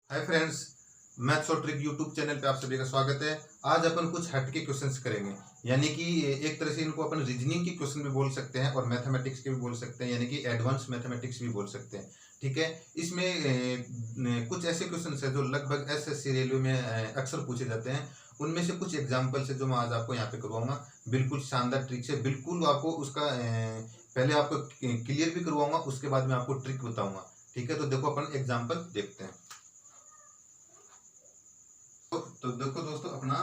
Hi friends, maths और trick YouTube channel पे आप सभी का स्वागत है। आज अपन कुछ हटके क्वेश्चंस करेंगे, यानी कि एक तरह से इनको अपन रीजनिंग के क्वेश्चन भी बोल सकते हैं और मैथमेटिक्स के भी बोल सकते हैं, यानी कि एडवांस मैथमेटिक्स भी बोल सकते हैं। ठीक है, इसमें कुछ ऐसे क्वेश्चंस है जो लगभग एसएससी रेलवे में अक्सर पूछे जाते हैं। उनमें से कुछ एग्जाम्पल से जो मैं आज आपको यहाँ पे करवाऊंगा, बिल्कुल शानदार ट्रिक से, बिल्कुल आपको उसका पहले आपको क्लियर भी करवाऊंगा, उसके बाद में आपको ट्रिक बताऊंगा। ठीक है, तो देखो अपन एग्जाम्पल देखते हैं। तो देखो दोस्तों, अपना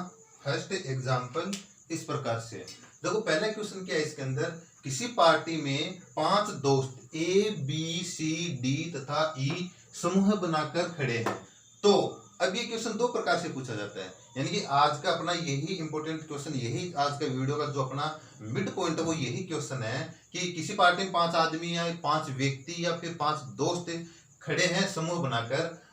फर्स्ट एग्जांपल इस प्रकार से है। देखो पहला क्वेश्चन क्या है इसके अंदर, किसी पार्टी में 5 दोस्त ए बी सी डी तथा ई समूह बनाकर खड़े हैं। तो अब ये क्वेश्चन दो प्रकार से पूछा जाता है, यानी कि आज का अपना यही इंपॉर्टेंट क्वेश्चन, यही आज का वीडियो का जो अपना मिड पॉइंट है वो यही क्वेश्चन है कि किसी पार्टी में 5 आदमी या 5 व्यक्ति या फिर 5 दोस्त खड़े हैं समूह बनाकर।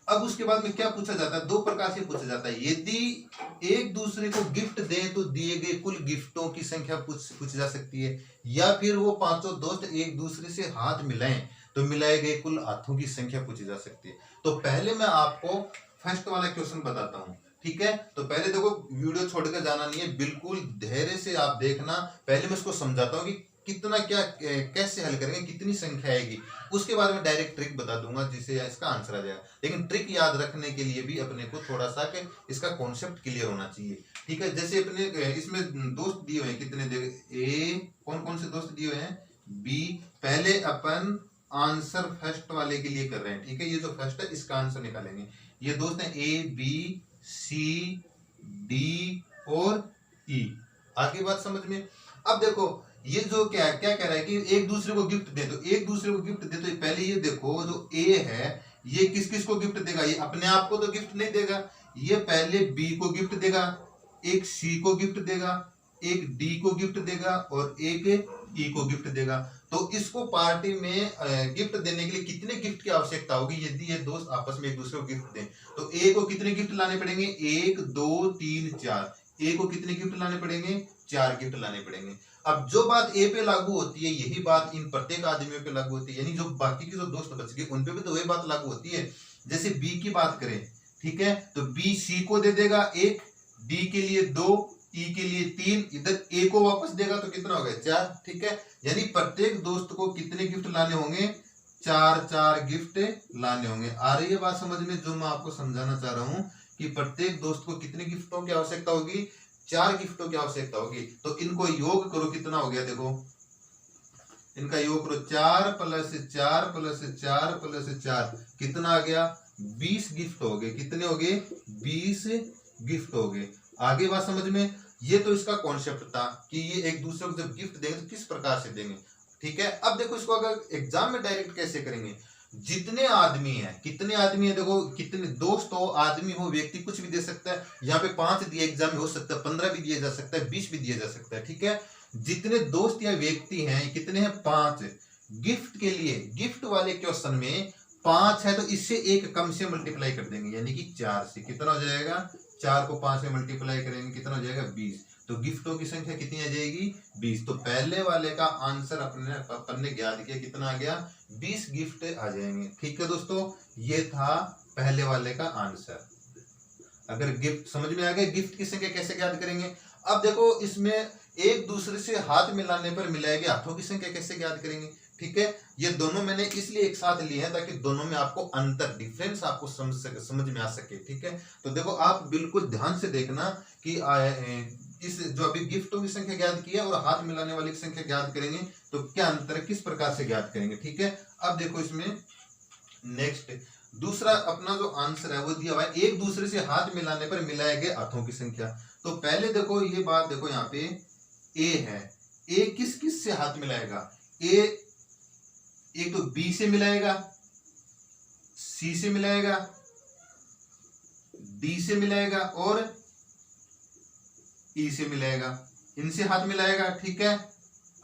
अब उसके बाद में क्या पूछा जाता है, दो प्रकार से पूछा जाता है। यदि एक दूसरे को गिफ्ट दें तो दिए गए कुल गिफ्टों की संख्या पूछी जा सकती है, या फिर वो पांचों दोस्त एक दूसरे से हाथ मिलाएं तो मिलाए गए कुल हाथों की संख्या पूछी जा सकती है। तो पहले मैं आपको फर्स्ट वाला क्वेश्चन बताता हूं। ठीक है, तो पहले देखो, वीडियो छोड़कर जाना नहीं है, बिल्कुल धैर्य से आप देखना। पहले मैं इसको समझाता हूँ कि कितना क्या कैसे हल करेंगे, कितनी संख्या आएगी, उसके बाद में डायरेक्ट ट्रिक बता दूंगा जिससे इसका आंसर आ जाएगा। लेकिन ट्रिक याद रखने के लिए भी अपने को थोड़ा सा इसका कॉन्सेप्ट क्लियर होना चाहिए। ठीक है, जैसे अपने इसमें दोस्त दिए हुए हैं, कितने दे, ए कौन कौन से दोस्त दिए हुए हैं, बी। पहले अपन आंसर फर्स्ट वाले के लिए कर रहे हैं। ठीक है, ये जो फर्स्ट है इसका आंसर निकालेंगे। ये दोस्त हैं ए बी सी डी और ई। आगे बात समझ में। अब देखो ये जो क्या क्या कह रहा है कि एक दूसरे को गिफ्ट दे, तो एक दूसरे को गिफ्ट दे, तो पहले ये देखो जो ए है ये किस किस को गिफ्ट देगा, ये अपने आप को तो गिफ्ट नहीं देगा, ये पहले बी को गिफ्ट देगा, एक सी को गिफ्ट देगा, एक डी को गिफ्ट देगा और एक ई को गिफ्ट देगा। तो इसको पार्टी में गिफ्ट देने के लिए कितने गिफ्ट की आवश्यकता होगी यदि ये दोस्त आपस में एक दूसरे को गिफ्ट दें। तो ए को कितने गिफ्ट लाने पड़ेंगे, 1 2 3 4। ए को कितने गिफ्ट लाने पड़ेंगे, 4 गिफ्ट लाने पड़ेंगे। अब जो बात ए पे लागू होती है यही बात इन प्रत्येक आदमियों पे लागू होती है, यानी जो बाकी के जो दोस्त बच गए उन पे भी तो वही बात लागू होती है। जैसे बी की बात करें, ठीक है, तो बी सी को दे देगा 1, डी के लिए 2, ई के लिए 3, इधर ए को वापस देगा तो कितना हो गया, 4। ठीक है, यानी प्रत्येक दोस्त को कितने गिफ्ट लाने होंगे, 4 गिफ्ट लाने होंगे। आ रही है बात समझ में जो मैं आपको समझाना चाह रहा हूं कि प्रत्येक दोस्त को कितने गिफ्टों की आवश्यकता होगी, 4 गिफ्टों की आवश्यकता होगी। तो इनको योग करो, कितना हो गया, देखो इनका योग करो, 4 + 4 + 4 + 4 कितना आ गया, 20 गिफ्ट हो गए। कितने हो गए, 20 गिफ्ट हो गए। आगे बात समझ में। ये तो इसका कॉन्सेप्ट था कि ये एक दूसरे को जब गिफ्ट देंगे तो किस प्रकार से देंगे। ठीक है, अब देखो इसको अगर एग्जाम में डायरेक्ट कैसे करेंगे, जितने आदमी है, कितने आदमी है, देखो कितने दोस्त हो, आदमी हो, व्यक्ति, कुछ भी दे सकता है। यहाँ पे 5 दिए, एग्जाम में हो सकता है 15 भी दिया जा सकता है, 20 भी दिया जा सकता है। ठीक है, जितने दोस्त या व्यक्ति हैं कितने हैं, 5। गिफ्ट के लिए, गिफ्ट वाले क्वेश्चन में 5 है तो इससे एक कम से मल्टीप्लाई कर देंगे, यानी कि 4 से। कितना हो जाएगा, 4 को 5 से मल्टीप्लाई करेंगे, कितना हो जाएगा, 20। तो गिफ्टों की संख्या कितनी आ जाएगी, 20। तो पहले वाले का आंसर अपन ने ज्ञात किया, कितना आ गया, 20 गिफ्ट आ जाएंगे। ठीक है दोस्तों, ये था पहले वाले का आंसर। अगर गिफ्ट समझ में आ गया, गिफ्ट की संख्या कैसे ज्ञात करेंगे। अब देखो इसमें एक दूसरे से हाथ मिलाने पर मिलाए गए हाथों की संख्या कैसे ज्ञात करेंगे। ठीक है, ये दोनों मैंने इसलिए एक साथ लिए हैं ताकि दोनों में आपको अंतर, डिफरेंस आपको समझ में आ सके। ठीक है, तो देखो आप बिल्कुल ध्यान से देखना कि इस जो अभी गिफ्टों की संख्या ज्ञात की है और हाथ मिलाने वाली की संख्या ज्ञात करेंगे तो क्या अंतर है, किस प्रकार से ज्ञात करेंगे। ठीक है, अब देखो इसमें नेक्स्ट दूसरा अपना जो आंसर है वो दिया हुआ है, एक दूसरे से हाथ मिलाने पर मिलाए गए हाथों की संख्या। तो पहले देखो ये बात देखो, यहाँ पे ए है, ए किस किस से हाथ मिलाएगा, ए एक तो बी से मिलाएगा, सी से मिलाएगा, डी से मिलाएगा और ई से मिलाएगा, इनसे हाथ मिलाएगा। ठीक है,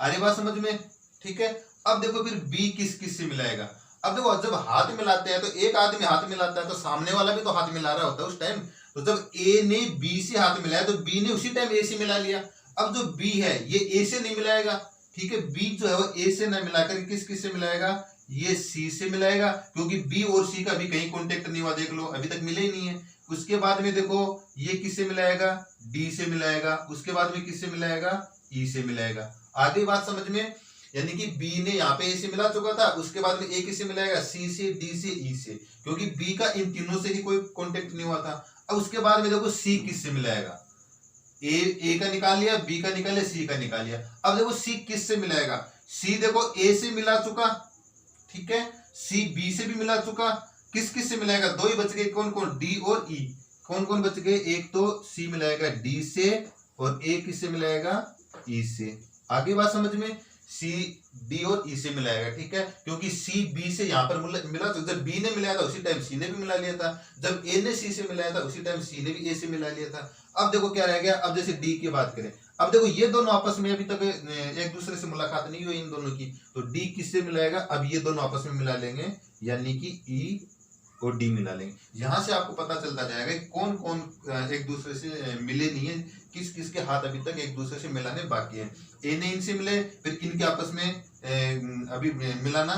अरे बात समझ में। ठीक है, अब देखो फिर बी किस किस से मिलाएगा। अब देखो जब हाथ मिलाते हैं तो एक आदमी हाथ मिलाता है तो सामने वाला भी तो हाथ मिला रहा होता है उस टाइम। तो जब ए ने बी से हाथ मिलाया तो बी ने उसी टाइम ए से मिला लिया। अब जो बी है ये ए से नहीं मिलाएगा। ठीक है, बी जो है वो ए से ना मिलाकर किस किस से मिलाएगा, ये सी से मिलाएगा, क्योंकि बी और सी का अभी कहीं कॉन्टेक्ट नहीं हुआ, देख लो अभी तक मिले ही नहीं है। उसके बाद में देखो ये किससे मिलाएगा, डी से मिलाएगा। उसके बाद में किससे मिलाएगा, ई से मिलाएगा। आगे बात समझ में, यानी कि बी ने यहाँ पे ए से मिला चुका था, उसके बाद में ए किससे मिलाएगा, सी से, डी से, ई से, क्योंकि बी का इन तीनों से ही कोई कॉन्टेक्ट नहीं हुआ था। अब उसके बाद में देखो सी किससे मिलाएगा, ए का निकाल लिया, बी का निकाल लिया, सी का निकाल लिया। अब देखो सी किससे मिलाएगा, सी देखो ए से मिला चुका, ठीक है, सी बी से भी मिला चुका, किस किस से मिलाएगा, दो ही बच गए, कौन कौन, डी और ई। कौन कौन बच गए, एक तो सी मिलाएगा डी से और ए किससे मिलाएगा, ई से। आगे बात समझ में, सी डी और ई से मिलाएगा, ठीक है, क्योंकि सी बी से यहां पर मिला, तो जब बी ने मिलाया था उसी टाइम सी ने भी मिला लिया था, जब ए ने सी से मिलाया था उसी टाइम सी ने भी ए से मिला लिया था। अब देखो क्या रह गया, अब जैसे डी की बात करें, अब देखो ये दोनों आपस में अभी तक एक दूसरे से मुलाकात नहीं हुई इन दोनों की, तो डी किससे मिलाएगा, अब ये दोनों आपस में मिला लेंगे, यानी कि ई और डी मिला लेंगे। यहां से आपको पता चलता जाएगा कि कौन कौन एक दूसरे से मिले नहीं है, किस किस के हाथ अभी तक एक दूसरे से मिलाने बाकी है। ए ने इनसे मिले, फिर इनके आपस में अभी मिलाना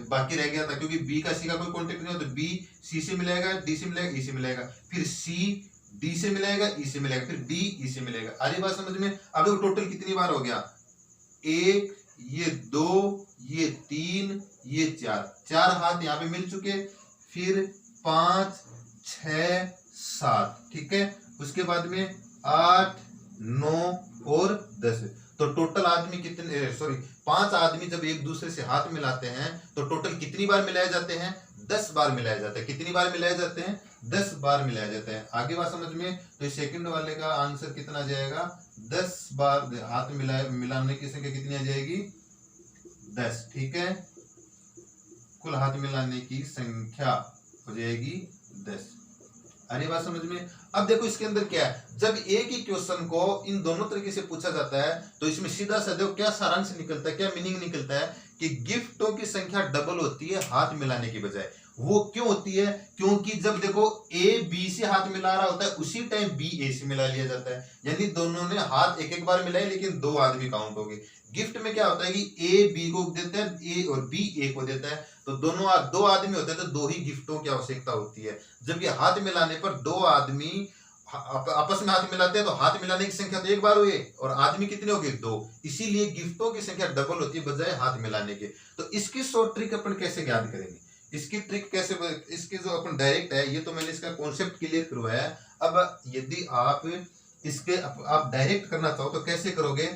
बाकी रह गया था, क्योंकि बी का सी का कोई कॉन्टेक्ट नहीं हो, तो बी सी से मिलाएगा, डी से मिलाएगा, ई से मिलाएगा, फिर सी डी से मिलाएगा, ई से मिलाएगा, फिर डी ई से मिलाएगा। आधी बात समझ में। अब देखो टोटल कितनी बार हो गया, एक, ये दो, ये तीन, ये चार, चार हाथ यहाँ पे मिल चुके, फिर 5 6 7, ठीक है, उसके बाद में 8 9 और 10, तो टोटल आदमी कितने, सॉरी 5 आदमी जब एक दूसरे से हाथ मिलाते हैं तो टोटल कितनी बार मिलाए जाते हैं, 10 बार मिलाया जाता है। कितनी बार मिलाए जाते हैं, 10 बार मिलाया जाता है। आगे बात समझ में, तो सेकंड वाले का आंसर कितना जाएगा, 10 बार हाथ मिलाने की संख्या कितनी आ जाएगी, 10, ठीक है, कुल हाथ मिलाने की संख्या हो जाएगी 10। अरे बात समझ में। अब देखो इसके अंदर क्या है, जब एक ही क्वेश्चन को इन दोनों तरीके से पूछा जाता है तो इसमें सीधा सा देखो क्या सारांश निकलता है, क्या मीनिंग निकलता है कि गिफ्टों की संख्या डबल होती है हाथ मिलाने की बजाय। वो क्यों होती है, क्योंकि जब देखो ए बी से हाथ मिला रहा होता है उसी टाइम बी ए से मिला लिया जाता है, यानी दोनों ने हाथ एक एक बार मिलाए लेकिन 2 आदमी काउंट हो गए। गिफ्ट में क्या होता है कि ए बी को देता है, ए और बी ए को देता है, तो दोनों 2 आदमी होते हैं तो 2 ही गिफ्टों की आवश्यकता होती है। जब ये हाथ मिलाने पर 2 आदमी आपस में हाथ मिलाते हैं तो हाथ मिलाने की संख्या तो एक बार हुई और आदमी कितने हो गए, 2, इसीलिए गिफ्टों की संख्या डबल होती है बजाय हाथ मिलाने के। तो इसकी शॉर्ट ट्रिक अपन कैसे ज्ञात करेंगे, इसकी ट्रिक कैसे, इसके जो अपन डायरेक्ट है, ये तो मैंने इसका कॉन्सेप्ट क्लियर करवाया है। अब यदि आप इसके आप डायरेक्ट करना चाहो तो कैसे करोगे,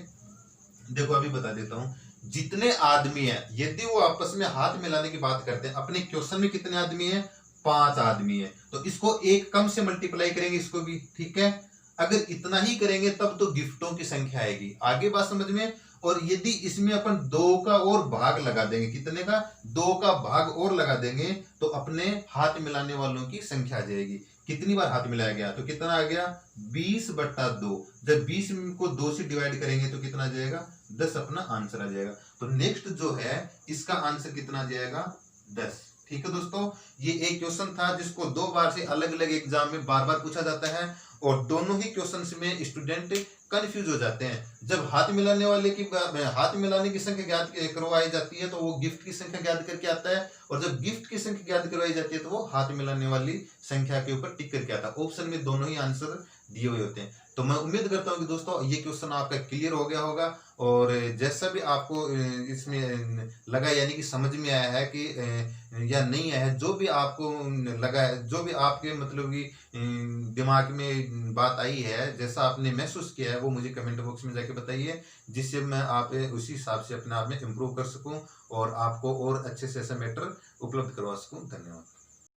देखो अभी बता देता हूं। जितने आदमी है, यदि वो आपस में हाथ मिलाने की बात करते हैं, अपने क्वेश्चन में कितने आदमी है, 5 आदमी है, तो इसको एक कम से मल्टीप्लाई करेंगे इसको भी, ठीक है। अगर इतना ही करेंगे तब तो गिफ्टों की संख्या आएगी। आगे बात समझ में। और यदि इसमें अपन 2 का और भाग लगा देंगे, कितने का, 2 का भाग और लगा देंगे, तो अपने हाथ मिलाने वालों की संख्या आ जाएगी। कितनी बार हाथ मिलाया गया, तो कितना आ गया, 20/2। जब 20 को 2 से डिवाइड करेंगे तो कितना आ जाएगा, 10 अपना आंसर आ जाएगा। तो नेक्स्ट जो है इसका आंसर कितना आ जाएगा, 10। ठीक है दोस्तों, ये एक क्वेश्चन था जिसको 2 बार से अलग अलग एग्जाम में बार बार पूछा जाता है और दोनों ही क्वेश्चंस में स्टूडेंट कंफ्यूज हो जाते हैं। जब हाथ मिलाने वाले की हाथ मिलाने की संख्या ज्ञात करवाई जाती है तो वो गिफ्ट की संख्या ज्ञात करके आता है, और जब गिफ्ट की संख्या ज्ञात करवाई जाती है तो वो हाथ मिलाने वाली संख्या के ऊपर टिक करके आता है। ऑप्शन में दोनों ही आंसर दिए हुए होते हैं। तो मैं उम्मीद करता हूँ कि दोस्तों ये क्वेश्चन आपका क्लियर हो गया होगा, और जैसा भी आपको इसमें लगा, यानी कि समझ में आया है कि या नहीं आया है, जो भी आपको लगा है, जो भी आपके मतलब कि दिमाग में बात आई है, जैसा आपने महसूस किया है, वो मुझे कमेंट बॉक्स में जाके बताइए, जिससे मैं आप उसी हिसाब से अपने आप में इम्प्रूव कर सकूं और आपको और अच्छे से ऐसा मैटर उपलब्ध करवा सकूं। धन्यवाद।